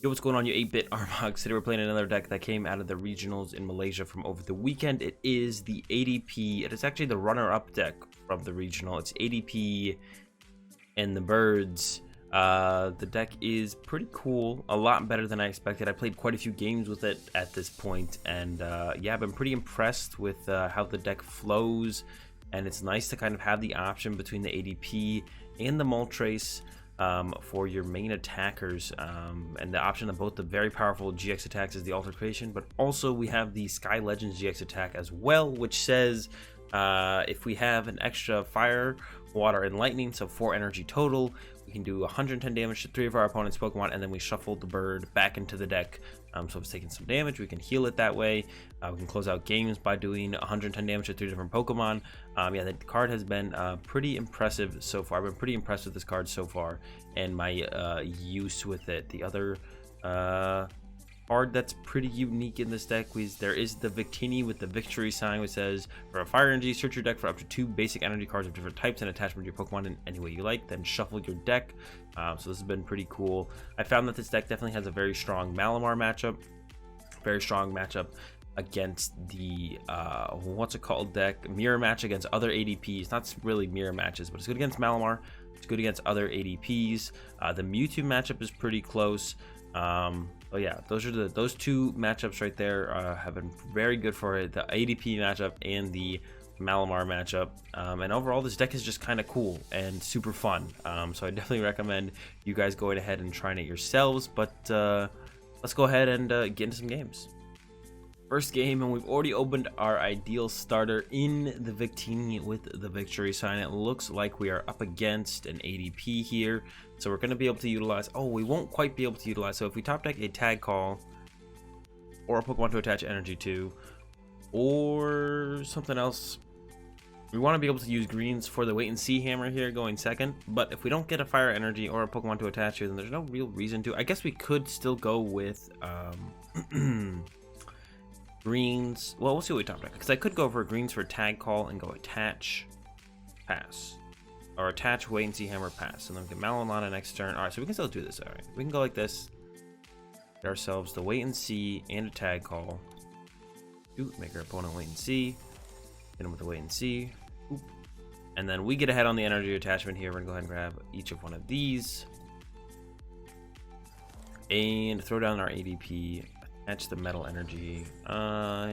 Yo, what's going on, you 8-bit Armogs? Today we're playing another deck that came out of the regionals in Malaysia from over the weekend. It is the ADP. It is actually the runner-up deck from the regional. It's ADP and the Birds. The deck is pretty cool, a lot better than I expected. I played quite a few games with it at this point, and yeah, I've been pretty impressed with how the deck flows, and it's nice to kind of have the option between the ADP and the Moltres for your main attackers, and the option of both the very powerful GX attacks is the altercation, but also we have the Sky Legends GX attack as well, which says if we have an extra fire, water, and lightning, so 4 energy total, we can do 110 damage to 3 of our opponent's Pokemon, and then we shuffle the bird back into the deck. So if it's taking some damage, we can heal it that way. We can close out games by doing 110 damage to 3 different Pokemon. Yeah, the card has been pretty impressive so far. I've been pretty impressed with this card so far, and my use with it. The other card that's pretty unique in this deck there is the Victini with the victory sign, which says for a fire energy, search your deck for up to 2 basic energy cards of different types and attach them to your Pokemon in any way you like, then shuffle your deck. So this has been pretty cool. I found that this deck definitely has a very strong Malamar matchup, very strong matchup against the what's it called deck, mirror match against other ADPs. Not really mirror matches, but it's good against Malamar, it's good against other ADPs. The Mewtwo matchup is pretty close. But yeah, those two matchups right there have been very good for it, the ADP matchup and the Malamar matchup, and overall this deck is just kind of cool and super fun. So I definitely recommend you guys going ahead and trying it yourselves, but let's go ahead and get into some games. First game, and we've already opened our ideal starter in the Victini with the victory sign. It looks like we are up against an ADP here, so we're going to be able to utilize, we won't quite be able to utilize, so if we top deck a tag call or a Pokemon to attach energy to or something else, we want to be able to use greens for the wait and see hammer here going second. But if we don't get a fire energy or a Pokemon to attach here, then there's no real reason to. I guess we could still go with greens. Well, we'll see what we top deck, because I could go for greens for tag call and go attach, pass, or attach, wait and see hammer, pass, and then we get Mallow Lana next turn. All right, so we can still do this. All right, we can go like this, get ourselves the wait and see and a tag call. Make our opponent wait and see, hit him with the wait and see. Oop. And then we get ahead on the energy attachment here. We're gonna go ahead and grab each of one of these and throw down our ADP. Attach the metal energy. I'll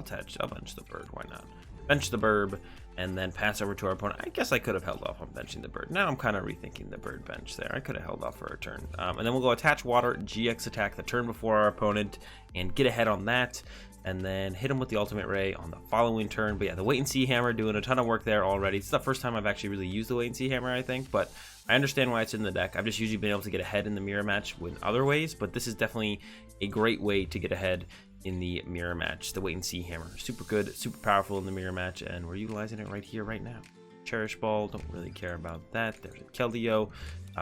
bench the bird. Why not? Bench the bird and then pass over to our opponent. I guess I could have held off on benching the bird. Now I'm kind of rethinking the bird bench there. I could have held off for a turn. And then we'll go attach water, GX attack the turn before our opponent and get ahead on that. And then hit him with the ultimate ray on the following turn. But yeah, the wait and see hammer doing a ton of work there already. It's the first time I've actually really used the wait and see hammer, I think, but I understand why it's in the deck. I've just usually been able to get ahead in the mirror match with other ways, but this is definitely a great way to get ahead in the mirror match. The wait and see hammer, super good, super powerful in the mirror match, and we're utilizing it right here, right now. Cherish Ball, don't really care about that. There's a Keldeo.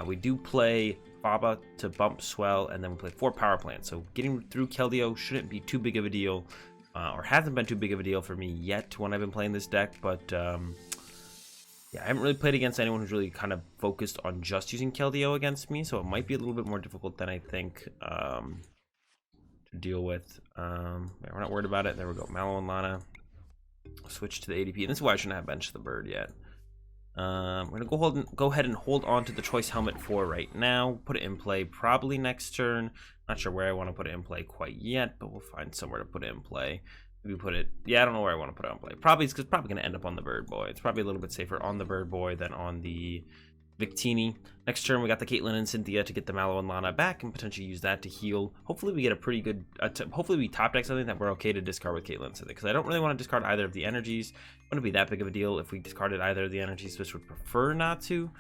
We do play Faba to bump Swell, and then we play 4 Power Plants. So getting through Keldeo shouldn't be too big of a deal, or hasn't been too big of a deal for me yet when I've been playing this deck. But yeah, I haven't really played against anyone who's really kind of focused on just using Keldeo against me, so it might be a little bit more difficult than I think to deal with. Yeah, we're not worried about it. There we go. Mallow Lana. Switch to the ADP, and this is why I shouldn't have benched the bird yet. We're gonna go ahead and hold on to the choice helmet for right now. Put it in play probably next turn. Not sure where I want to put it in play quite yet, but we'll find somewhere to put it in play. Maybe put it, yeah, I don't know where I want to put it in play. Probably it's probably gonna end up on the bird boy. It's probably a little bit safer on the bird boy than on the Victini. Next turn we got the Caitlin and Cynthia to get the Mallow and Lana back and potentially use that to heal. Hopefully we get a pretty good, hopefully we top deck something that we're okay to discard with Caitlin and Cynthia, because I don't really want to discard either of the energies. It wouldn't be that big of a deal if we discarded either of the energies, which would prefer not to.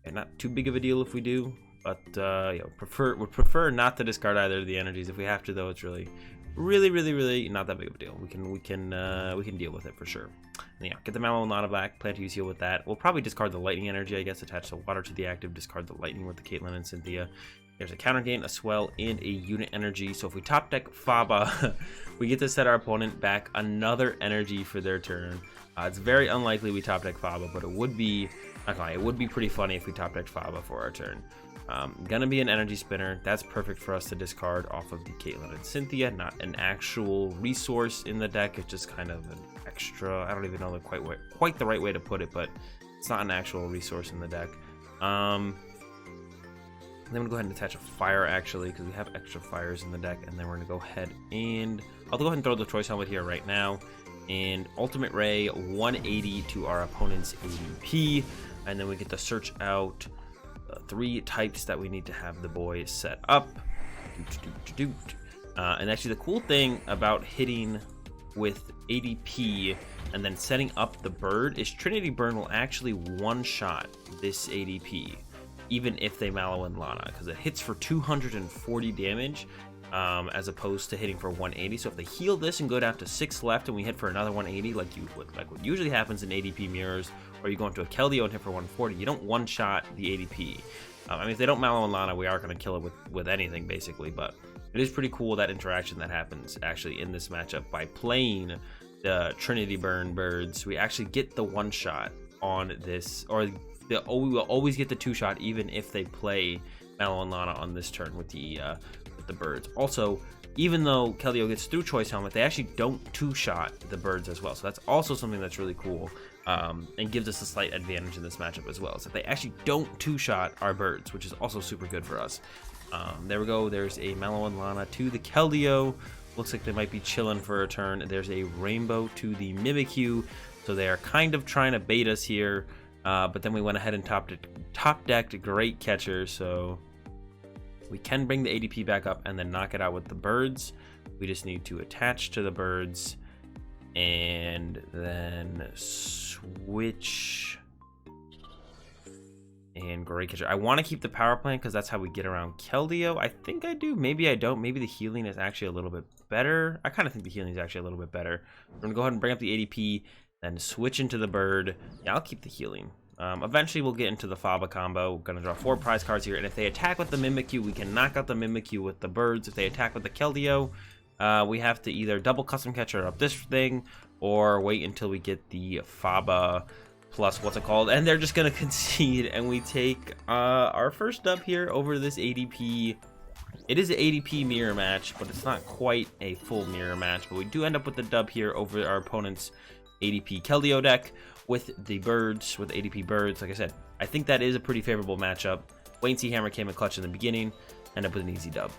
And not too big of a deal if we do, but yeah, would prefer not to discard either of the energies. If we have to though, it's really not that big of a deal. We can deal with it for sure. And yeah, get the Mallow Lana back, plan to use heal with that. We'll probably discard the lightning energy, I guess, attach the water to the active, discard the lightning with the Caitlin and Cynthia. There's a counter gain, a swell, and a unit energy. So if we top deck Faba, we get to set our opponent back another energy for their turn. It's very unlikely we top deck Faba, but it would be pretty funny if we top deck Faba for our turn. Gonna be an energy spinner. That's perfect for us to discard off of the Caitlin and Cynthia. Not an actual resource in the deck. It's just kind of an extra. I don't even know quite the right way to put it, but it's not an actual resource in the deck. Then I'm gonna go ahead and attach a fire actually, because we have extra fires in the deck, and then we're gonna go ahead and I'll go ahead and throw the choice helmet here right now. And Ultimate Ray 180 to our opponent's ADP, and then we get to search out 3 types that we need to have the boy set up. And actually the cool thing about hitting with ADP and then setting up the bird is Trinity Burn will actually one-shot this ADP, even if they Mallow and Lana, because it hits for 240 damage. As opposed to hitting for 180. So if they heal this and go down to 6 left and we hit for another 180, like what usually happens in ADP mirrors, or you go into a Keldeo and hit for 140, you don't one-shot the ADP. I mean, if they don't Mallow and Lana, we are going to kill it with anything basically, but it is pretty cool that interaction that happens actually in this matchup. By playing the Trinity Burn birds, we actually get the one-shot on this, or we will always get the 2-shot even if they play Mallow and Lana on this turn with the birds. Also, even though Keldeo gets through Choice Helmet, they actually don't 2-shot the birds as well. So that's also something that's really cool, and gives us a slight advantage in this matchup as well. So they actually don't 2-shot our birds, which is also super good for us. There we go. There's a Mallow and Lana to the Keldeo. Looks like they might be chilling for a turn. There's a Rainbow to the Mimikyu. So they are kind of trying to bait us here, but then we went ahead and top decked Great Catcher. So we can bring the ADP back up and then knock it out with the birds. We just need to attach to the birds and then switch and Great Catcher. I want to keep the power plant because that's how we get around Keldeo. I think I do. Maybe I don't. Maybe the healing is actually a little bit better. I kind of think the healing is actually a little bit better. We're going to go ahead and bring up the ADP, then switch into the bird. Yeah, I'll keep the healing. Eventually we'll get into the Faba combo. We're going to draw 4 prize cards here, and if they attack with the Mimikyu, we can knock out the Mimikyu with the birds. If they attack with the Keldeo, we have to either double custom catcher up this thing, or wait until we get the Faba plus what's it called, and they're just going to concede, and we take our first dub here over this ADP. It is an ADP mirror match, but it's not quite a full mirror match, but we do end up with the dub here over our opponent's ADP Keldeo deck with the birds, with ADP birds. Like I said, I think that is a pretty favorable matchup. Wayne C. Hammer came in clutch in the beginning, ended up with an easy dub.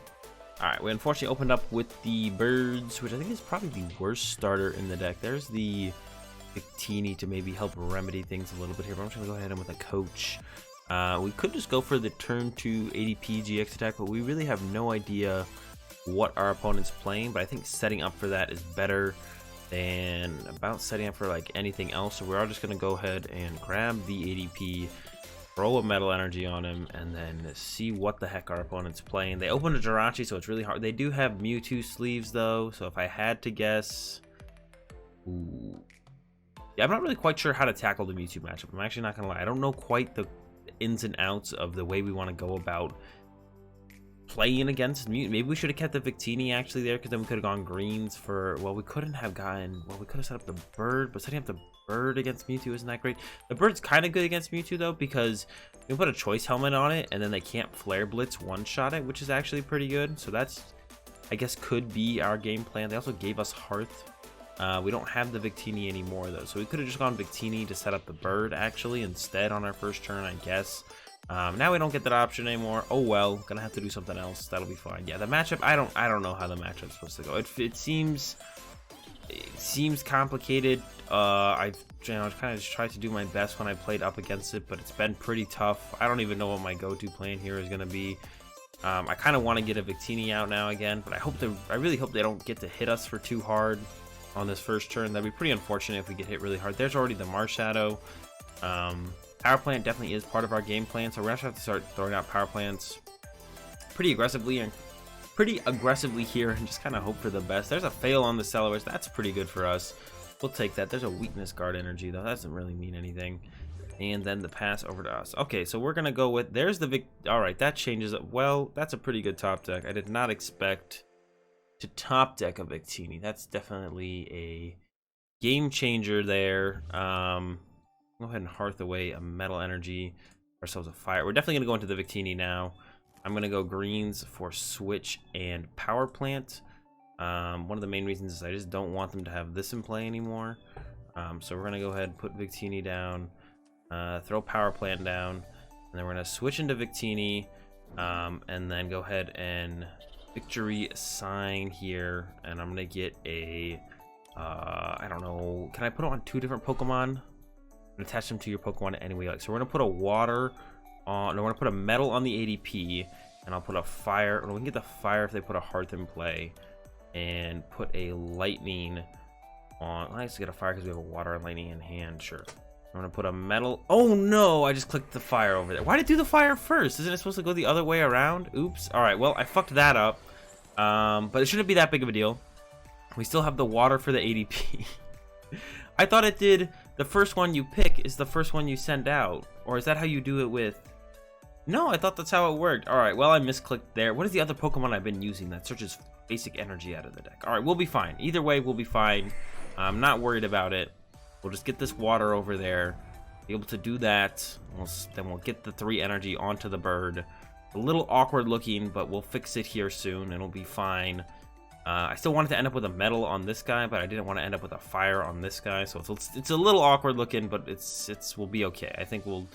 All right, we unfortunately opened up with the birds, which I think is probably the worst starter in the deck. There's the Victini to maybe help remedy things a little bit here, but I'm just gonna go ahead and with a coach. We could just go for the turn 2 ADP GX attack, but we really have no idea what our opponent's playing, but I think setting up for that is better than about setting up for like anything else. So we're all just gonna go ahead and grab the ADP, throw a Metal Energy on him, and then see what the heck our opponent's playing. They opened a Jirachi, so it's really hard. They do have Mewtwo sleeves though, so if I had to guess, ooh, yeah, I'm not really quite sure how to tackle the Mewtwo matchup. I'm actually not gonna lie, I don't know quite the ins and outs of the way we want to go about playing against Mewtwo. Maybe we should have kept the Victini actually there, because then we could have gone greens for, well, we couldn't have gotten, well, we could have set up the bird, but setting up the bird against Mewtwo isn't that great. The bird's kind of good against Mewtwo though, because we put a choice helmet on it and then they can't flare blitz one-shot it, which is actually pretty good. So that's, I guess, could be our game plan. They also gave us Hearth. We don't have the Victini anymore though, so we could have just gone Victini to set up the bird actually instead on our first turn, I guess. Now we don't get that option anymore. Oh well, gonna have to do something else. That'll be fine. Yeah, the matchup, I don't know how the matchup's supposed to go. It seems complicated. I've kind of just tried to do my best when I played up against it, but it's been pretty tough. I don't even know what my go-to plan here is gonna be. I kind of want to get a Victini out now again, but I really hope they don't get to hit us for too hard on this first turn. That'd be pretty unfortunate if we get hit really hard. There's already the Marshadow. Power plant definitely is part of our game plan, so we're gonna have to start throwing out power plants pretty aggressively here and just kind of hope for the best. There's a fail on the Celebrus. That's pretty good for us. We'll take that. There's a weakness guard energy though. That doesn't really mean anything. And then the pass over to us. Okay, so we're gonna go with, there's the all right, that changes it. Well, that's a pretty good top deck. I did not expect to top deck a Victini. That's definitely a game changer there. Go ahead and hearth away a Metal Energy, ourselves a fire. We're definitely gonna go into the Victini now. I'm gonna go greens for Switch and Power Plant. One of the main reasons is I just don't want them to have this in play anymore. So we're gonna go ahead and put Victini down, throw Power Plant down, and then we're gonna switch into Victini, and then go ahead and victory sign here, and I'm gonna get a I don't know, can I put it on 2 different Pokemon and attach them to your Pokemon anyway? Like, so we're gonna put a water on, no, we're gonna put a metal on the ADP, and I'll put a fire, or we can get the fire if they put a hearth in play, and put a lightning on. I just get a fire because we have a water and lightning in hand. Sure. I'm gonna put a metal. Oh no, I just clicked the fire over there. Why did it do the fire first? Isn't it supposed to go the other way around? Oops. All right, well, I fucked that up, but it shouldn't be that big of a deal. We still have the water for the ADP. I thought it did the first one you pick is the first one you send out, or is that how you do it with? No, I thought that's how it worked. All right, well, I misclicked there. What is the other Pokemon I've been using that searches basic energy out of the deck? All right, we'll be fine. Either way, we'll be fine. I'm not worried about it. We'll just get this water over there, be able to do that. Then we'll get the 3 energy onto the bird. A little awkward looking, but we'll fix it here soon, and it'll be fine. I still wanted to end up with a metal on this guy, but I didn't want to end up with a fire on this guy. So it's a little awkward looking, but we'll be okay. I think we'll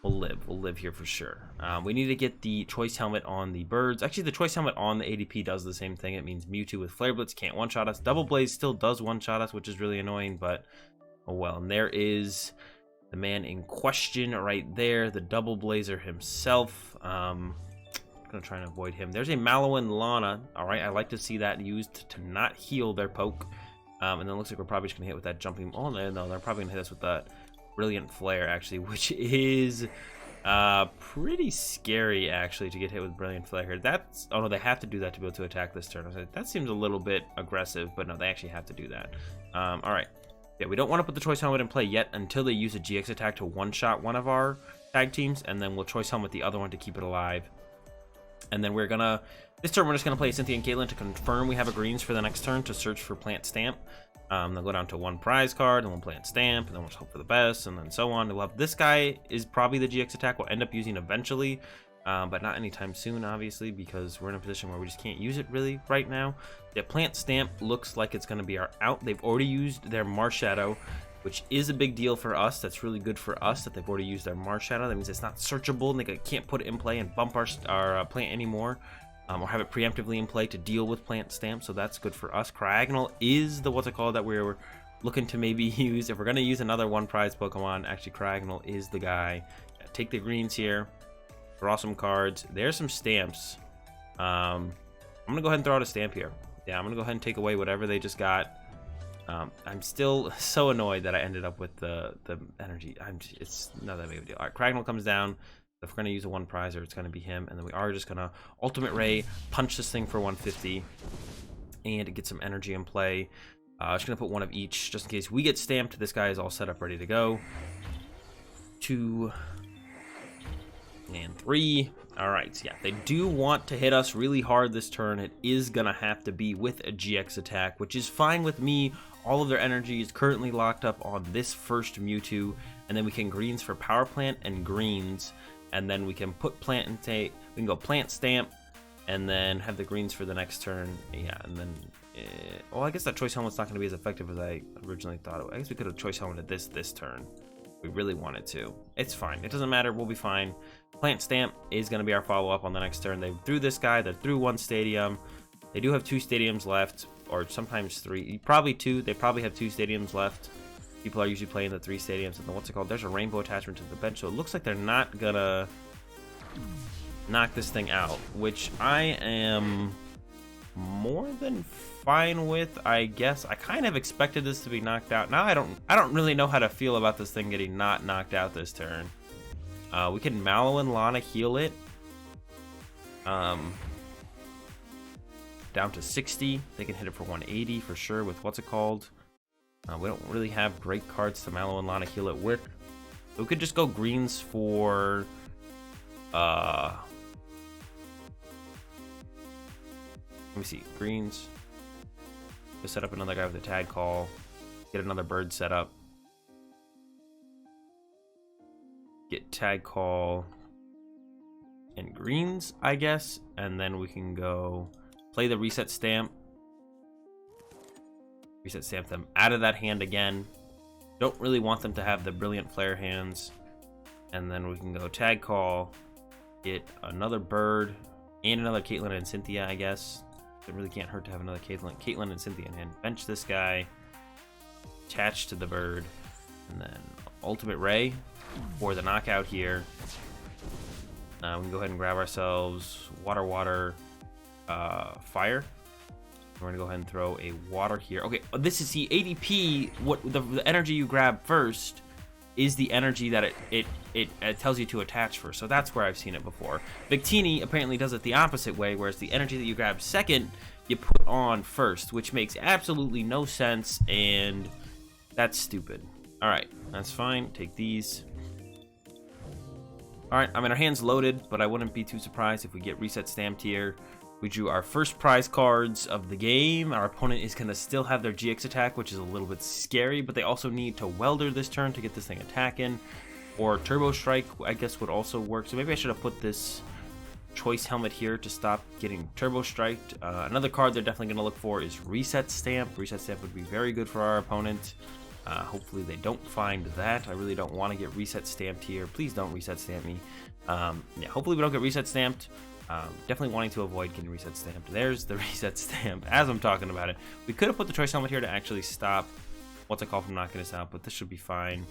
live here for sure. We need to get the choice helmet on the birds. Actually, the choice helmet on the ADP does the same thing. It means Mewtwo with Flare Blitz can't one-shot us. Double Blaze still does one-shot us, which is really annoying, but oh well. And there is the man in question right there, the Double Blazer himself. I'm gonna try and avoid him. There's a Mallow Lana. All right, I like to see that used to not heal their poke. And then it looks like we're probably just gonna hit with that jumping. Oh no, they're probably gonna hit us with that Brilliant Flare, actually, which is pretty scary, actually, to get hit with Brilliant Flare here. That's, oh no, they have to do that to be able to attack this turn. That seems a little bit aggressive, but no, they actually have to do that. All right, yeah, we don't want to put the Choice Helmet in play yet until they use a GX attack to one-shot one of our tag teams, and then we'll Choice Helmet the other one to keep it alive. And then we're gonna, this turn we're just gonna play Cynthia and Caitlin to confirm we have a greens for the next turn to search for Plant Stamp. They'll go down to 1 prize card, and we'll Plant Stamp, and then we'll just hope for the best, and then so on. We'll have this guy is probably the GX attack we'll end up using eventually, but not anytime soon, obviously, because we're in a position where we just can't use it really right now. The Plant Stamp looks like it's gonna be our out. They've already used their Marshadow, which is a big deal for us. That's really good for us that they've already used their Marshadow. That means it's not searchable, and they can't put it in play and bump our plant anymore. Or have it preemptively in play to deal with Plant Stamp, so that's good for us. Cryogonal is the what's it called that we're looking to maybe use. If we're going to use another 1 prize Pokemon, actually Cryogonal is the guy. Take the greens here, draw some cards. There's some stamps. I'm going to go ahead and throw out a stamp here. Yeah, I'm going to go ahead and take away whatever they just got. I'm still so annoyed that I ended up with the energy. It's not that big of a deal. All right, Cryogonal comes down. If we're going to use a 1 prizer, it's going to be him, and then we are just going to Ultimate Ray, punch this thing for 150, and get some energy in play. I'm just going to put 1 of each, just in case we get stamped. This guy is all set up, ready to go. 2 and 3. All right, yeah, they do want to hit us really hard this turn. It is going to have to be with a GX attack, which is fine with me. All of their energy is currently locked up on this first Mewtwo, and then we can greens for Power Plant and greens. And then we can put Plant and we can go Plant Stamp, and then have the greens for the next turn. Yeah, and then, well, I guess that Choice Helmet's not going to be as effective as I originally thought. I guess we could have Choice Helmeted this turn. We really wanted to. It's fine. It doesn't matter. We'll be fine. Plant Stamp is going to be our follow-up on the next turn. They threw this guy. They're through 1 stadium. They do have 2 stadiums left, or sometimes 3. Probably 2. They probably have 2 stadiums left. People are usually playing the 3 stadiums, and then what's it called? There's a rainbow attachment to the bench, so it looks like they're not gonna knock this thing out, which I am more than fine with, I guess. I kind of expected this to be knocked out. Now I don't really know how to feel about this thing getting not knocked out this turn. We can Mallow and Lana heal it. Down to 60. They can hit it for 180 for sure with what's it called? We don't really have great cards to Mallow and Lana heal it with. We could just go greens for let me see, greens. Just set up another guy with a tag call. Get another bird set up. Get tag call. and greens, I guess. And then we can go play the reset stamp. Reset stamp them out of that hand again. Don't really want them to have the Brilliant Flare hands. And then we can go tag call, get another bird, and another Caitlin and Cynthia, I guess. It really can't hurt to have another Caitlin and Cynthia in hand. Bench this guy, attach to the bird, and then Ultimate Ray for the knockout here. We can go ahead and grab ourselves water, fire. We're gonna go ahead and throw a water here. Okay, this is the ADP. What the energy you grab first is the energy that it tells you to attach first. So that's where I've seen it before. Victini apparently does it the opposite way, whereas the energy that you grab second, you put on first, which makes absolutely no sense, and that's stupid. All right, that's fine. Take these. All right, I mean, our hand's loaded, but I wouldn't be too surprised if we get reset stamped here. We drew our first prize cards of the game. Our opponent is going to still have their GX attack, which is a little bit scary, but they also need to Welder this turn to get this thing attacking. Or Turbo Strike, I guess, would also work. So maybe I should have put this Choice Helmet here to stop getting Turbo Striked. Another card they're definitely going to look for is Reset Stamp. Reset Stamp would be very good for our opponent. Hopefully they don't find that. I really don't want to get Reset Stamped here. Please don't Reset Stamp me. Yeah, hopefully we don't get Reset Stamped. Definitely wanting to avoid getting reset stamped. There's the reset stamp as I'm talking about it. We could have put the choice helmet here to actually stop what's it called from knocking us out, but this should be fine.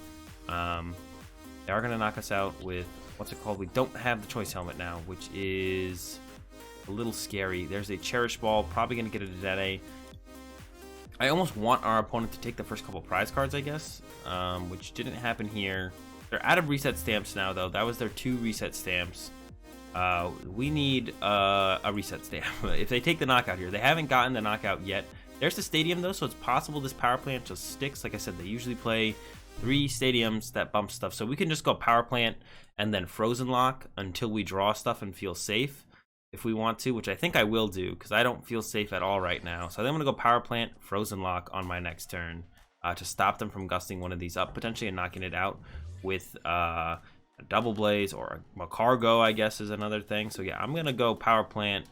They are going to knock us out with what's it called. We don't have the choice helmet now, which is a little scary. There's a Cherish Ball, probably going to get a Dedede. I almost want our opponent to take the first couple prize cards, I guess, which didn't happen here. They're out of reset stamps now, though. That was their 2 reset stamps. We need a reset stamp. If they take the knockout here, they haven't gotten the knockout yet. There's the stadium though, so it's possible this power plant just sticks. Like I said, they usually play 3 stadiums that bump stuff, so we can just go power plant and then frozen lock until we draw stuff and feel safe if we want to, which I think I will do because I don't feel safe at all right now. So then I'm gonna go power plant, frozen lock on my next turn to stop them from gusting one of these up potentially and knocking it out with a Double Blaze or a Cargo, I guess, is another thing. So yeah, I'm gonna go power plant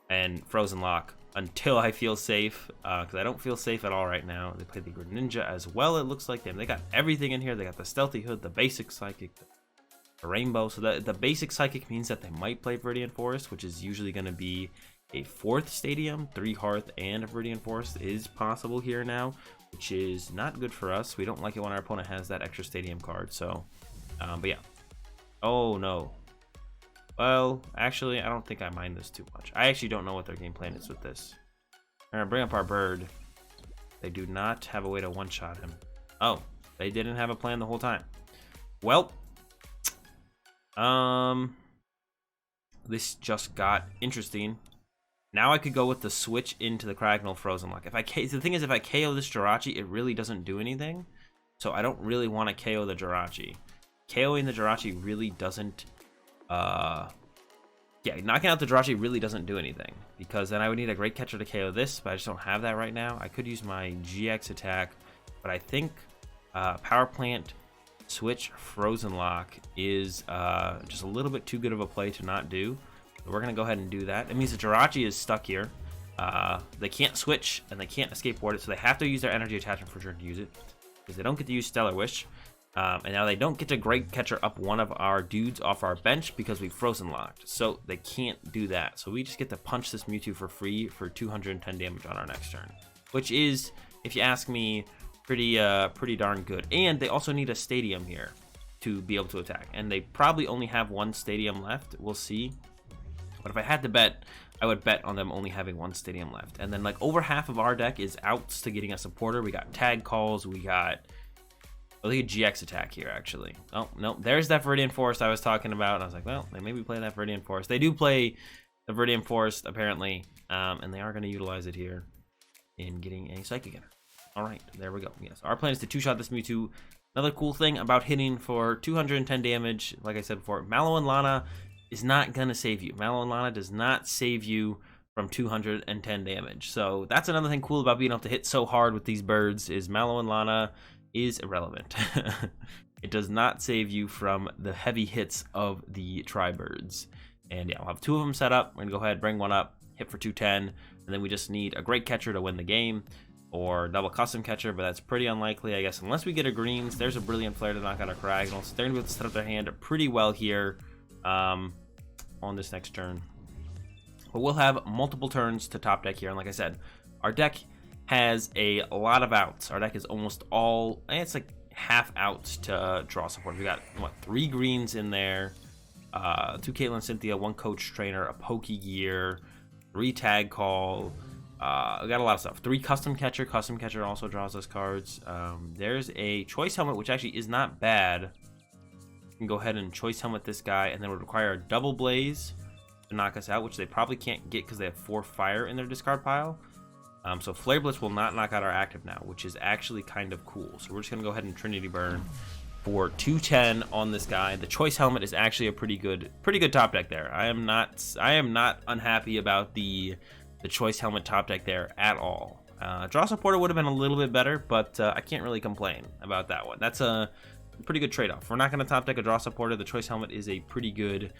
and frozen lock until I feel safe, because I don't feel safe at all right now. They play the Greninja as well, it looks like. They got everything in here. They got the Stealthy Hood, the basic Psychic, the Rainbow. So the basic Psychic means that they might play Viridian Forest, which is usually going to be a 4th stadium. 3 Hearth and a Viridian Forest is possible here now, which is not good for us. We don't like it when our opponent has that extra stadium card. So but yeah. Oh no. Well, actually, I don't think I mind this too much. I actually don't know what their game plan is with this. We're gonna bring up our bird. They do not have a way to one-shot him. Oh, they didn't have a plan the whole time. Well, this just got interesting. Now I could go with the switch into the Cryogonal Frozen Lock. The thing is, if I KO this Jirachi, it really doesn't do anything. So I don't really want to KO the Jirachi. KOing the Jirachi really doesn't, yeah, knocking out the Jirachi really doesn't do anything, because then I would need a Great Catcher to KO this, but I just don't have that right now. I could use my GX attack, but I think Power Plant, Switch, Frozen Lock is just a little bit too good of a play to not do. So we're going to go ahead and do that. It means the Jirachi is stuck here. They can't switch, and they can't escape board it, so they have to use their energy attachment for turn to use it, because they don't get to use Stellar Wish. And now they don't get to Great Catcher up one of our dudes off our bench because we frozen locked. So they can't do that. So we just get to punch this Mewtwo for free for 210 damage on our next turn, which is, if you ask me, pretty darn good. And they also need a stadium here to be able to attack. And they probably only have 1 stadium left. We'll see. But if I had to bet, I would bet on them only having 1 stadium left. And then like over half of our deck is outs to getting a supporter. We got tag calls. We got... I think a GX attack here, actually. Oh, no, there's that Viridian Forest I was talking about. And I was like, well, they maybe play that Viridian Forest. They do play the Viridian Forest, apparently. And they are going to utilize it here in getting a Psychic Enter. All right, there we go. Yes, our plan is to 2-shot this Mewtwo. Another cool thing about hitting for 210 damage, like I said before, Mallow Lana is not going to save you. Mallow Lana does not save you from 210 damage. So that's another thing cool about being able to hit so hard with these birds is Mallow Lana is irrelevant. it does not save you from the heavy hits of the Tri-Birds. And yeah, I'll have 2 of them set up. We're gonna go ahead, bring one up, hit for 210, and then we just need a great catcher to win the game, or double custom catcher, but that's pretty unlikely, I guess, unless we get a greens. There's a brilliant flare to knock out a Cryogonal, so they're gonna be able to set up their hand pretty well here on this next turn. But we'll have multiple turns to top deck here, and like I said, our deck has a lot of outs. Our deck is almost all, it's like half outs to draw support. We got, what, 3 greens in there, 2 Caitlin, Cynthia, 1 coach trainer, a Pokégear, 3 tag call. We got a lot of stuff. 3 custom catcher. Custom catcher also draws us cards. There's a choice helmet, which actually is not bad. You can go ahead and choice helmet this guy, and then would require a double blaze to knock us out, which they probably can't get because they have 4 fire in their discard pile. So Flare Blitz will not knock out our active now, which is actually kind of cool. So we're just gonna go ahead and Trinity Burn for 210 on this guy. The choice helmet is actually a pretty good top deck there. I am not unhappy about the choice helmet top deck there at all. Draw supporter would have been a little bit better, but I can't really complain about that one. That's a pretty good trade-off. We're not going to top deck a draw supporter. The choice helmet is a pretty good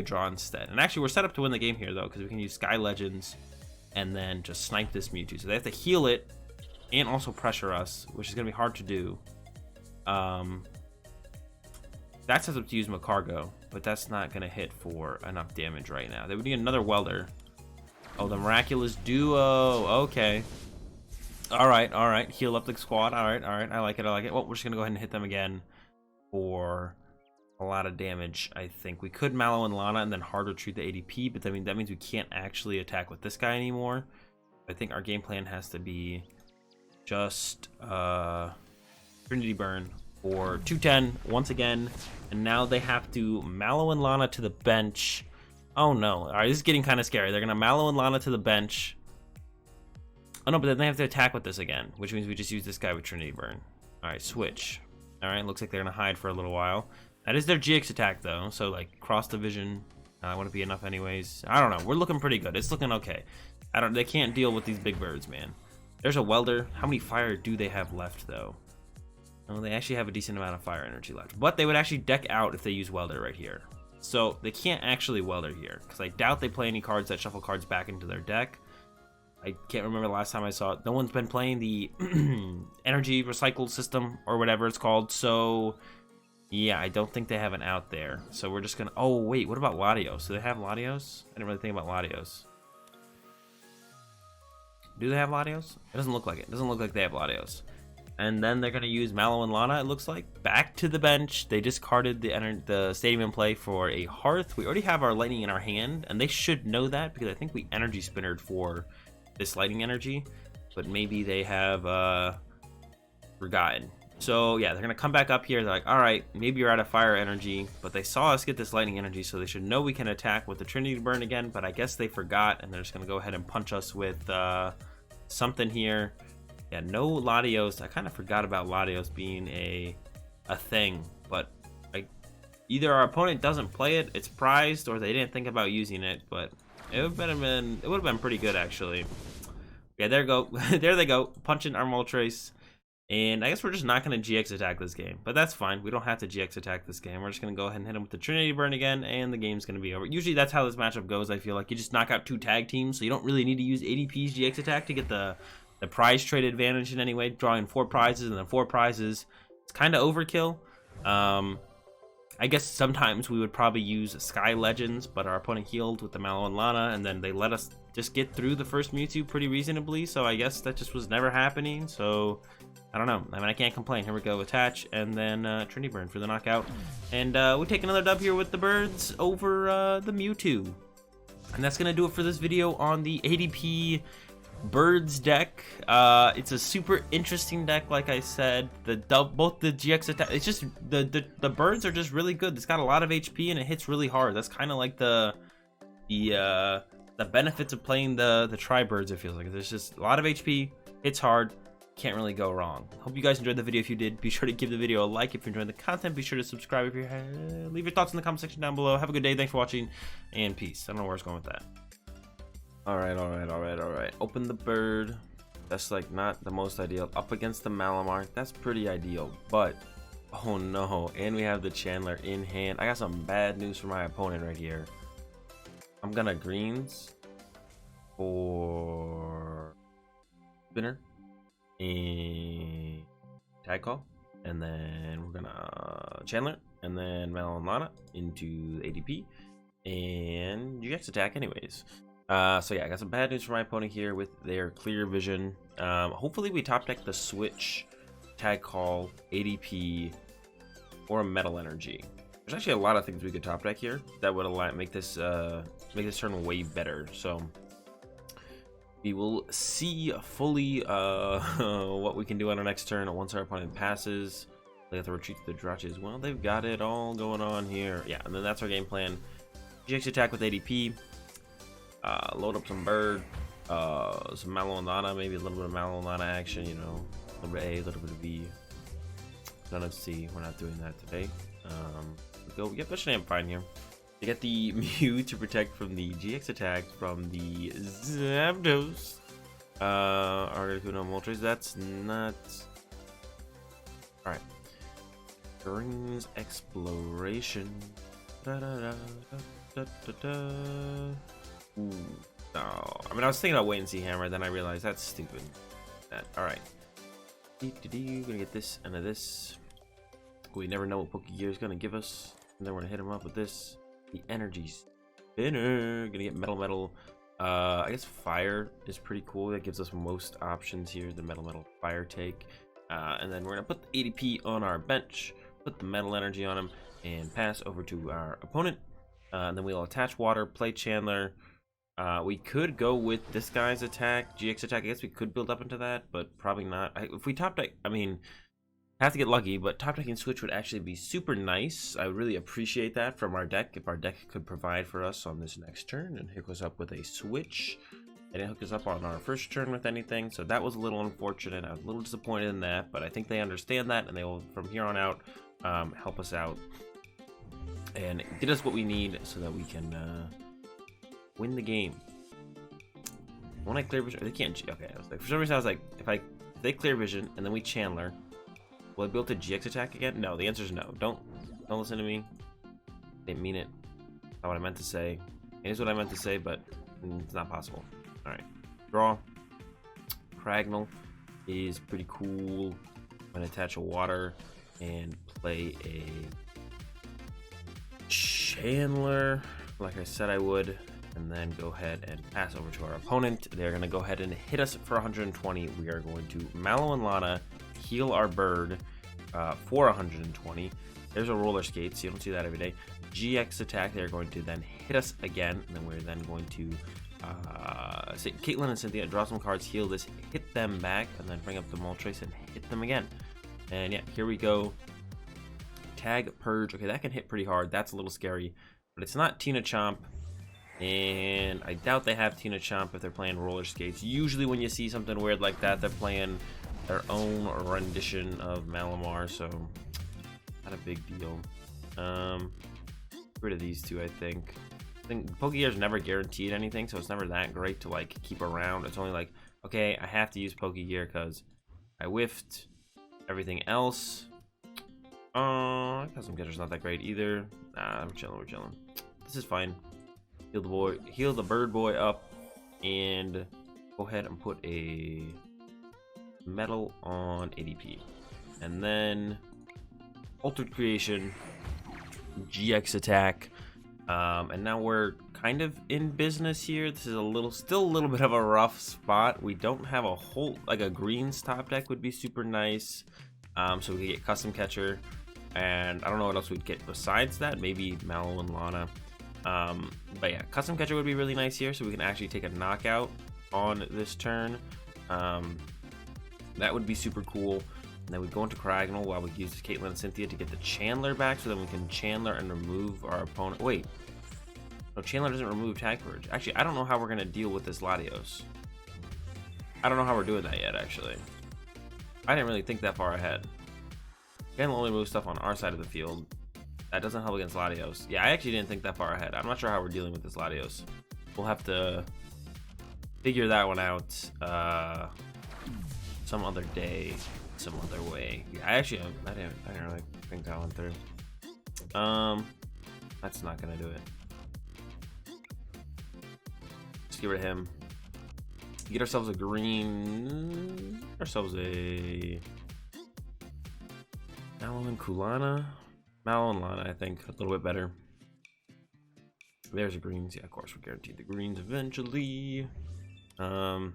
draw instead. And actually, we're set up to win the game here though, because we can use Sky Legends and then just snipe this Mewtwo. So they have to heal it and also pressure us, which is going to be hard to do. That sets up to use Macargo, but that's not going to hit for enough damage right now. They would need another Welder. Oh, the Miraculous Duo. Okay. All right. Heal up the squad. All right. I like it. Well, we're just going to go ahead and hit them again for a lot of damage, I think. We could Mallow and Lana and then hard retreat the ADP, but that means we can't actually attack with this guy anymore. I think our game plan has to be just Trinity Burn for 210 once again, and now they have to Mallow and Lana to the bench. Oh no. All right, this is getting kind of scary. They're gonna Mallow and Lana to the bench. Oh no, but then they have to attack with this again, which means we just use this guy with Trinity Burn. All right, switch. All right, looks like they're gonna hide for a little while. That is their GX attack though, so like cross division wouldn't be enough anyways. I don't know. We're looking pretty good. It's looking okay. They can't deal with these big birds, man. There's a Welder. How many fire do they have left though? Well, they actually have a decent amount of fire energy left, but they would actually deck out if they use Welder right here. So they can't actually Welder here, because I doubt they play any cards that shuffle cards back into their deck. I can't remember the last time I saw it. No one's been playing the energy recycled system or whatever it's called. So yeah, I don't think they have an out there. So we're just gonna. Oh wait, what about Latios? Do they have Latios? I didn't really think about Latios. Do they have Latios? It doesn't look like it. It doesn't look like they have Latios. And then they're gonna use Mallow and Lana. It looks like back to the bench. They discarded the stadium in play for a Hearth. We already have our lightning in our hand, and they should know that because I think we energy spinnered for this lightning energy, but maybe they have forgotten. So yeah, they're gonna come back up here. They're like, all right, maybe you're out of fire energy, but they saw us get this lightning energy, so they should know we can attack with the Trinity Burn again. But I guess they forgot, and they're just gonna go ahead and punch us with something here. Yeah, no Latios. I kind of forgot about Latios being a thing, but either our opponent doesn't play it, it's prized, or they didn't think about using it. But it would have been pretty good actually. Yeah, there go. There they go, punching our Moltres. And I guess we're just not going to GX attack this game, but that's fine. We don't have to GX attack this game. We're just going to go ahead and hit him with the Trinity Burn again, and the game's going to be over. Usually that's how this matchup goes. I feel like you just knock out 2 tag teams, so you don't really need to use ADP's GX attack to get the prize trade advantage in any way. Drawing 4 prizes and then 4 prizes, it's kind of overkill. I guess sometimes we would probably use Sky Legends, but our opponent healed with the Mallow and Lana, and then they let us just get through the first Mewtwo pretty reasonably, so I guess that just was never happening. So I don't know. I mean, I can't complain. Here we go, attach, and then Trinity Burn for the knockout. And we take another dub here with the Birds over the Mewtwo. And that's going to do it for this video on the ADP Birds deck. It's a super interesting deck, like I said. Both the GX attack, it's just the Birds are just really good. It's got a lot of HP and it hits really hard. That's kind of like the benefits of playing the Tri-Birds. It feels like there's just a lot of HP, hits hard, can't really go wrong. Hope you guys enjoyed the video. If you did, be sure to give the video a like. If you enjoyed the content, be sure to subscribe. If you leave your thoughts in the comment section down below. Have a good day. Thanks for watching, and peace. I don't know where I was going with that. All right. Open the bird. That's like not the most ideal. Up against the Malamar, that's pretty ideal. But Oh no, and we have the Chandler in hand. I got some bad news for my opponent right here. I'm gonna greens for spinner and tag call, and then we're gonna Chandler and then Mallow Lana into ADP and GX attack anyways. So yeah, I got some bad news for my opponent here with their clear vision. Hopefully we top deck the switch, tag call, ADP, or a metal energy. There's actually a lot of things we could top deck here that would allow make this turn way better. So we will see fully what we can do on our next turn once our opponent passes. They have to retreat to the Drachas. Well, they've got it all going on here. Yeah, and then that's our game plan. GX attack with ADP. Load up some bird, some Mallow Lana, maybe a little bit of Mallow Lana action, you know, a little bit of A, a little bit of B, none of C. We're not doing that today. Go. Yep, that should be fine here. You get the Mew to protect from the GX attack from the Zapdos. Articuno Moltres. That's not. All right. Brings exploration. Da, da, da, da, da, da. Ooh, no. I mean, I was thinking about wait and see hammer, then I realized that's stupid. All right. Gonna get this and this. We never know what Pokégear is gonna give us, and then we're gonna hit him up with this. The energy spinner. Gonna get metal. I guess fire is pretty cool. That gives us most options here. The metal fire take, and then we're gonna put the ADP on our bench, put the metal energy on him, and pass over to our opponent. And then we'll attach water, play Chandler. We could go with this guy's attack, GX attack. I guess we could build up into that, but probably not. If we top deck, I mean, have to get lucky, but top decking switch would actually be super nice. I would really appreciate that from our deck. If our deck could provide for us on this next turn and hook us up with a switch. They didn't hook us up on our first turn with anything, so that was a little unfortunate. I was a little disappointed in that, but I think they understand that, and they will, from here on out, help us out and get us what we need so that we can win the game. When I clear vision, they can't. Okay, I was like, for some reason I was like, if they clear vision and then we Chandler, will I be able to GX attack again? No, the answer is no. Don't listen to me. Didn't mean it. Not what I meant to say. It is what I meant to say, but it's not possible. All right, draw. Cryogonal is pretty cool. I'm gonna attach a water and play a Chandler, like I said I would, and then go ahead and pass over to our opponent. They're gonna go ahead and hit us for 120. We are going to Mallow and Lana, heal our bird for 120. There's a roller skate, so you don't see that every day. GX attack, they're going to then hit us again, and then we're then going to Caitlin and Cynthia draw some cards, heal this, hit them back, and then bring up the Moltres and hit them again. And yeah, here we go. Tag Purge. Okay, that can hit pretty hard. That's a little scary, but it's not Tina Chomp, and I doubt they have Tina Chomp if they're playing roller skates. Usually when you see something weird like that, they're playing their own rendition of Malamar, so not a big deal. Get rid of these two, I think. Pokégear's never guaranteed anything, so it's never that great to like keep around. It's only like, okay, I have to use Pokégear because I whiffed. Everything else, Custom Catcher's not that great either. Nah, we're chilling. This is fine. Heal the bird boy up, and go ahead and put a metal on ADP, and then Altered Creation, GX attack, and now we're kind of in business here. This is still a little bit of a rough spot. We don't have a whole, like a greens top deck would be super nice, so we could get Custom Catcher, and I don't know what else we'd get besides that. Maybe Mallow and Lana, but yeah, Custom Catcher would be really nice here, so we can actually take a knockout on this turn. That would be super cool. And then we go into Cryogonal while we use Caitlin and Cynthia to get the Chandler back, so then we can Chandler and remove our opponent. Wait, no, Chandler doesn't remove Tag Purge. Actually, I don't know how we're gonna deal with this Latios. I don't know how we're doing that yet, actually. I didn't really think that far ahead. Can only move stuff on our side of the field. That doesn't help against Latios. Yeah, I actually didn't think that far ahead. I'm not sure how we're dealing with this Latios. We'll have to figure that one out some other day. some other way. Yeah, I didn't really think that one through. That's not gonna do it. Let's get rid of him. Get ourselves a green. Ourselves a Mallow and Lana. Mallow and Lana, I think, a little bit better. There's a greens. Yeah, of course, we're guaranteed the greens eventually. Red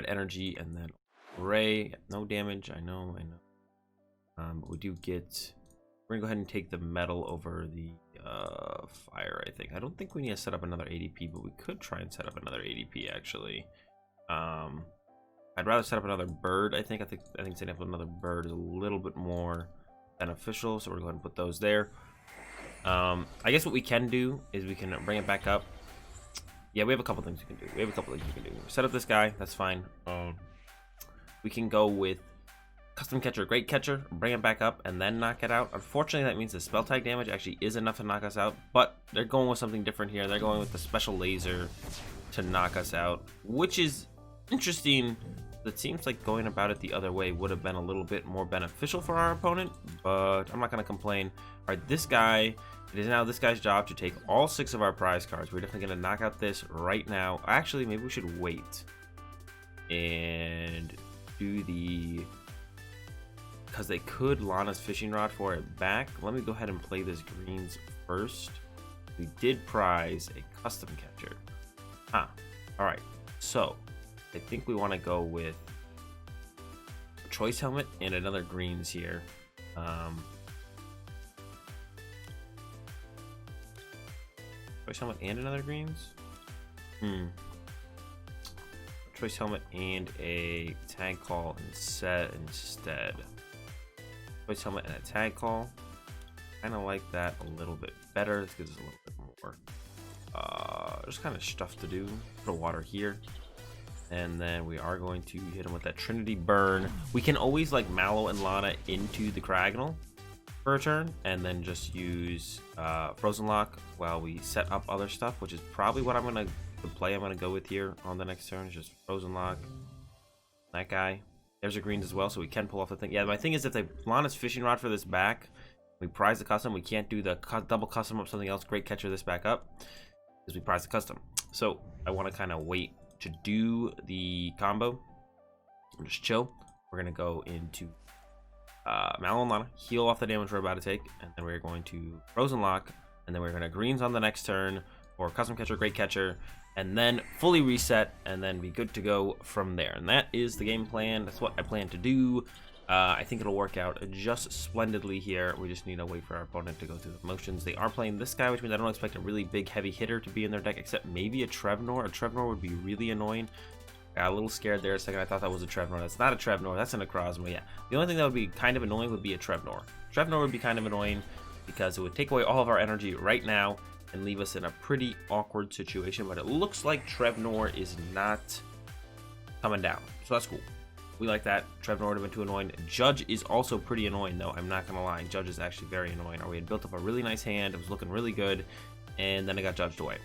energy and then ray. No damage. I know. But we do get. We're gonna go ahead and take the metal over the fire. I think. I don't think we need to set up another ADP, but we could try and set up another ADP actually. I'd rather set up another bird. I think setting up another bird is a little bit more beneficial. So we're going to put those there. I guess what we can do is we can bring it back up. Yeah, we have a couple things we can do. Set up this guy. That's fine. We can go with custom catcher, great catcher, bring it back up, and then knock it out. Unfortunately, that means the spell tag damage actually is enough to knock us out. But they're going with something different here. They're going with the special laser to knock us out, which is interesting. It seems like going about it the other way would have been a little bit more beneficial for our opponent, but I'm not going to complain. All right, this guy, it is now this guy's job to take all 6 of our prize cards. We're definitely going to knock out this right now. Actually, maybe we should wait and do the, because they could Lana's fishing rod for it back. Let me go ahead and play this greens first. We did prize a custom catcher. All right, so I think we want to go with a choice helmet and another greens here. Choice helmet and another greens? Choice helmet and a tag call instead. Choice helmet and a tag call. Kind of like that a little bit better. This gives us a little bit more. There's kind of stuff to do. Put a water here. And then we are going to hit him with that Trinity Burn. We can always like Mallow and Lana into the Cryogonal for a turn, and then just use Frozen Lock while we set up other stuff, which is probably what I'm gonna go with here on the next turn. Is just Frozen Lock that guy. There's a greens as well, so we can pull off the thing. Yeah, my thing is if they Lana's fishing rod for this back, we prize the custom. We can't do the double custom up something else. Great catcher this back up because we prize the custom. So I want to kind of wait to do the combo and just chill. We're gonna go into Mallow and Lana, heal off the damage we're about to take, and then we're going to Frozen Lock, and then we're gonna greens on the next turn for custom catcher, great catcher, and then fully reset, and then be good to go from there. And that is the game plan. That's what I plan to do. I think it'll work out just splendidly here. We just need to wait for our opponent to go through the motions. They are playing this guy, which means I don't expect a really big heavy hitter to be in their deck, except maybe a Trevnor. A Trevnor would be really annoying. Got a little scared there a second. I thought that was a Trevnor. That's not a Trevnor. That's an Necrozma. Yeah. The only thing that would be kind of annoying would be a Trevnor. Trevnor would be kind of annoying because it would take away all of our energy right now and leave us in a pretty awkward situation. But it looks like Trevnor is not coming down. So that's cool. We like that. Trevnor would have been too annoying. Judge is also pretty annoying, though. I'm not going to lie. Judge is actually very annoying. We had built up a really nice hand. It was looking really good. And then it got judged away.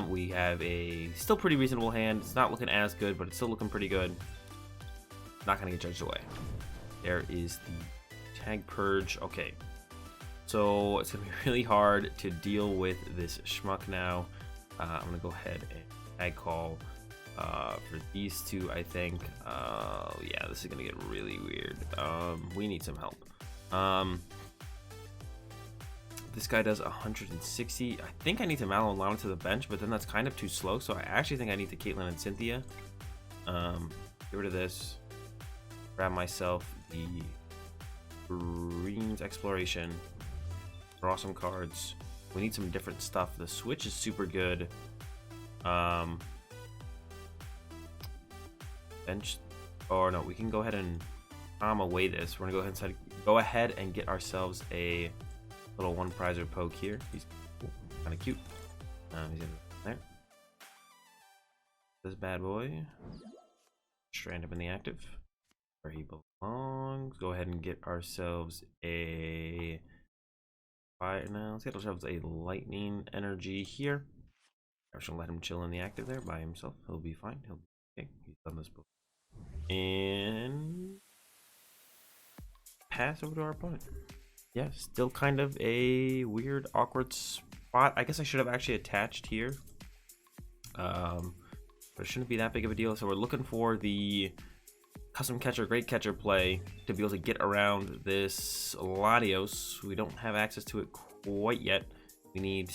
We have a still pretty reasonable hand. It's not looking as good, but it's still looking pretty good. Not going to get judged away. There is the tag purge. Okay. So it's going to be really hard to deal with this schmuck now. I'm going to go ahead and tag call. For these two, I think, yeah, this is gonna get really weird. We need some help. This guy does 160. I think I need to Mallow Lana to the bench, but then that's kind of too slow, so I actually think I need to Caitlin and Cynthia. Get rid of this. Grab myself the Greens Exploration. Draw some cards. We need some different stuff. The switch is super good. Bench, or no, we can go ahead and away this. We're gonna go ahead and get ourselves a little one prizer poke here. He's kind of cute. He's in there. This bad boy. Strand him in the active where he belongs. Go ahead and get ourselves a fire. Now let's get ourselves a lightning energy here. I'm just gonna let him chill in the active there by himself. He'll be fine. He'll be okay. He's done this before. And pass over to our opponent. Yeah, still kind of a weird, awkward spot. I guess I should have actually attached here. But it shouldn't be that big of a deal. So we're looking for the custom catcher, great catcher play to be able to get around this Latios. We don't have access to it quite yet. We need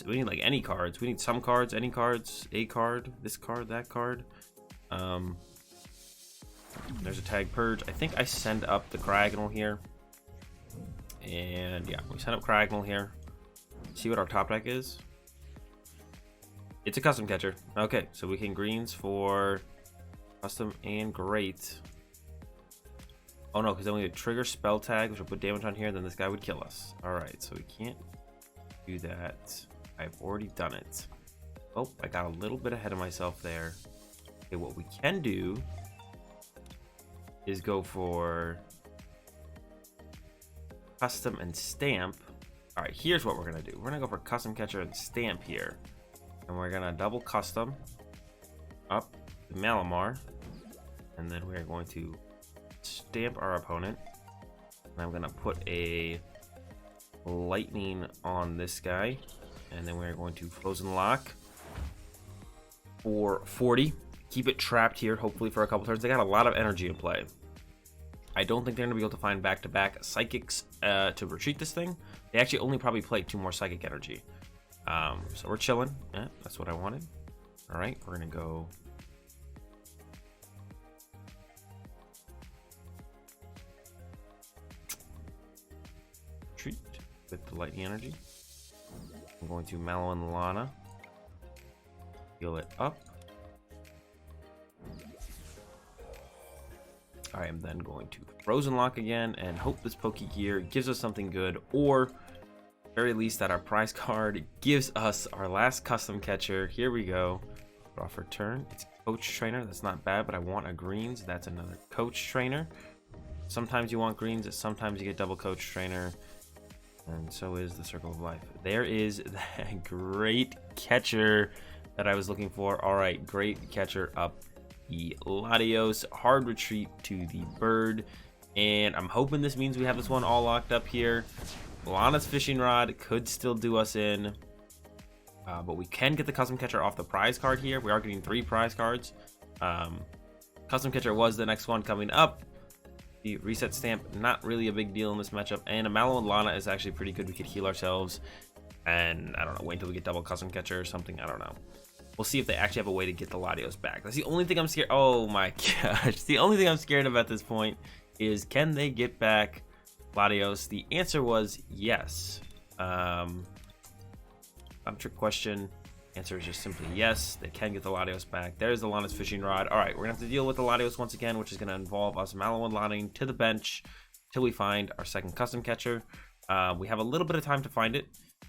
like any cards. We need some cards, any cards, a card, this card, that card. There's a tag purge. I think I send up the Cryogonal here. And yeah, we send up Cryogonal here. See what our top deck is. It's a custom catcher. Okay, so we can greens for custom and great. Oh no, because then we would trigger spell tag, which will put damage on here, then this guy would kill us. Alright, so we can't do that. I've already done it. Oh, I got a little bit ahead of myself there. Okay, what we can do is go for custom and stamp. All right, here's what we're gonna do. We're gonna go for custom catcher and stamp here, and we're gonna double custom up the Malamar, and then we're going to stamp our opponent. And I'm gonna put a lightning on this guy, and then we're going to frozen lock for 40. Keep it trapped here, hopefully for a couple turns. They got a lot of energy in play. I don't think they're going to be able to find back-to-back psychics to retreat this thing. They actually only probably play 2 more psychic energy. So we're chilling. Yeah, that's what I wanted. All right, we're going to go. Retreat with the lightning energy. I'm going to Mallow Lana. Heal it up. I am then going to Frozen Lock again and hope this Pokégear gives us something good, or at very least that our prize card gives us our last custom catcher. Here we go. Draw for turn. It's Coach Trainer. That's not bad, but I want a greens. That's another Coach Trainer. Sometimes you want greens, sometimes you get double Coach Trainer. And so is the Circle of Life. There is that great catcher that I was looking for. All right, great catcher up the Latios, hard retreat to the bird, and I'm hoping this means we have this one all locked up here. Lana's fishing rod could still do us in, but we can get the custom catcher off the prize card here. We are getting 3 prize cards. Custom catcher was the next one coming up. The reset stamp, not really a big deal in this matchup, and a Mallow Lana is actually pretty good. We could heal ourselves, and I don't know, wait until we get double custom catcher or something. I don't know. We'll see if they actually have a way to get the Latios back. That's the only thing I'm scared. Oh my gosh. The only thing I'm scared of at this point is, can they get back Latios? The answer was yes. Not a trick question. Answer is just simply yes. They can get the Latios back. There's the Lana's fishing rod. All right, we're gonna have to deal with the Latios once again, which is gonna involve us Mallow and Lana to the bench till we find our second custom catcher. We have a little bit of time to find it.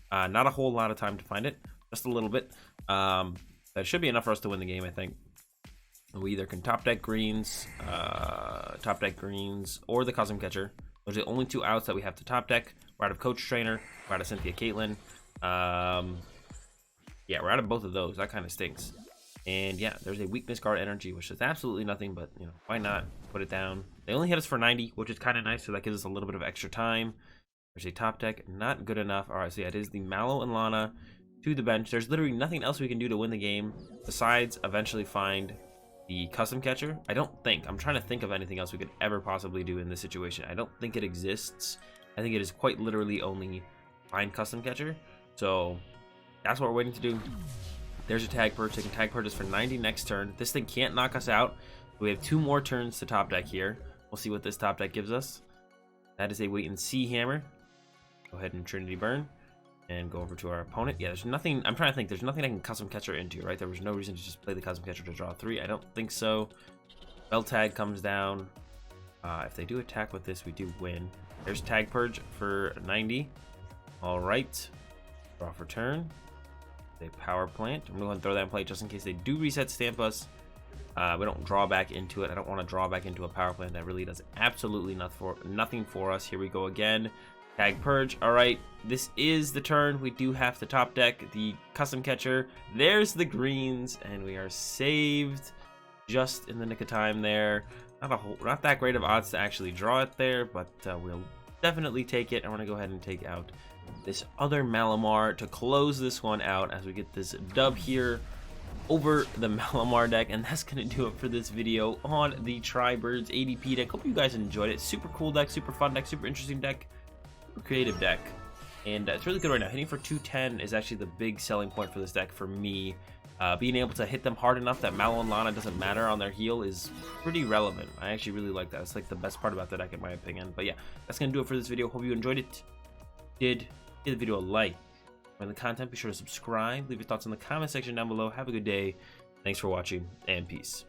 Not a whole lot of time to find it, just a little bit. That should be enough for us to win the game, I think. We either can top deck greens, or the custom catcher. Those are the only 2 outs that we have to top deck. We're out of Coach Trainer. We're out of Cynthia Caitlin. Yeah, we're out of both of those. That kind of stinks. And yeah, there's a weakness guard energy, which is absolutely nothing, but you know, why not put it down? They only hit us for 90, which is kind of nice, so that gives us a little bit of extra time. There's a top deck, not good enough. All right, so yeah, it is the Mallow and Lana to the bench. There's literally nothing else we can do to win the game besides eventually find the custom catcher. I'm trying to think of anything else we could ever possibly do in this situation. I don't think it exists. I think it is quite literally only find custom catcher. So that's what we're waiting to do. There's a tag purge. They can tag purchase for 90 next turn. This thing can't knock us out. We have 2 more turns to top deck here. We'll see what this top deck gives us. That is a wait and see hammer. Go ahead and Trinity Burn and go over to our opponent. Yeah, there's nothing. I'm trying to think. There's nothing I can custom catcher into, right? There was no reason to just play the custom catcher to draw 3. I don't think so. Bell tag comes down. If they do attack with this, we do win. There's tag purge for 90. All right. Draw for turn. They power plant. I'm going to throw that in play just in case they do reset stamp us. We don't draw back into it. I don't want to draw back into a power plant. That really does absolutely nothing for us. Here we go again. Tag purge. All right, this is the turn. We do have to top deck the custom catcher. There's the greens, and we are saved. just in the nick of time there. Not that great of odds to actually draw it there, but we'll definitely take it. I want to go ahead and take out this other Malamar to close this one out as we get this dub here over the Malamar deck. And that's going to do it for this video on the Birds ADP deck. Hope you guys enjoyed it. Super cool deck, super fun deck, super interesting deck, super creative deck. And it's really good right now. Hitting for 210 is actually the big selling point for this deck for me. Being able to hit them hard enough that Mallow Lana doesn't matter on their heal is pretty relevant. I actually really like that. It's like the best part about the deck in my opinion. But yeah, that's going to do it for this video. Hope you enjoyed it. Give the video a like. Find the content, be sure to subscribe. Leave your thoughts in the comment section down below. Have a good day. Thanks for watching, and peace.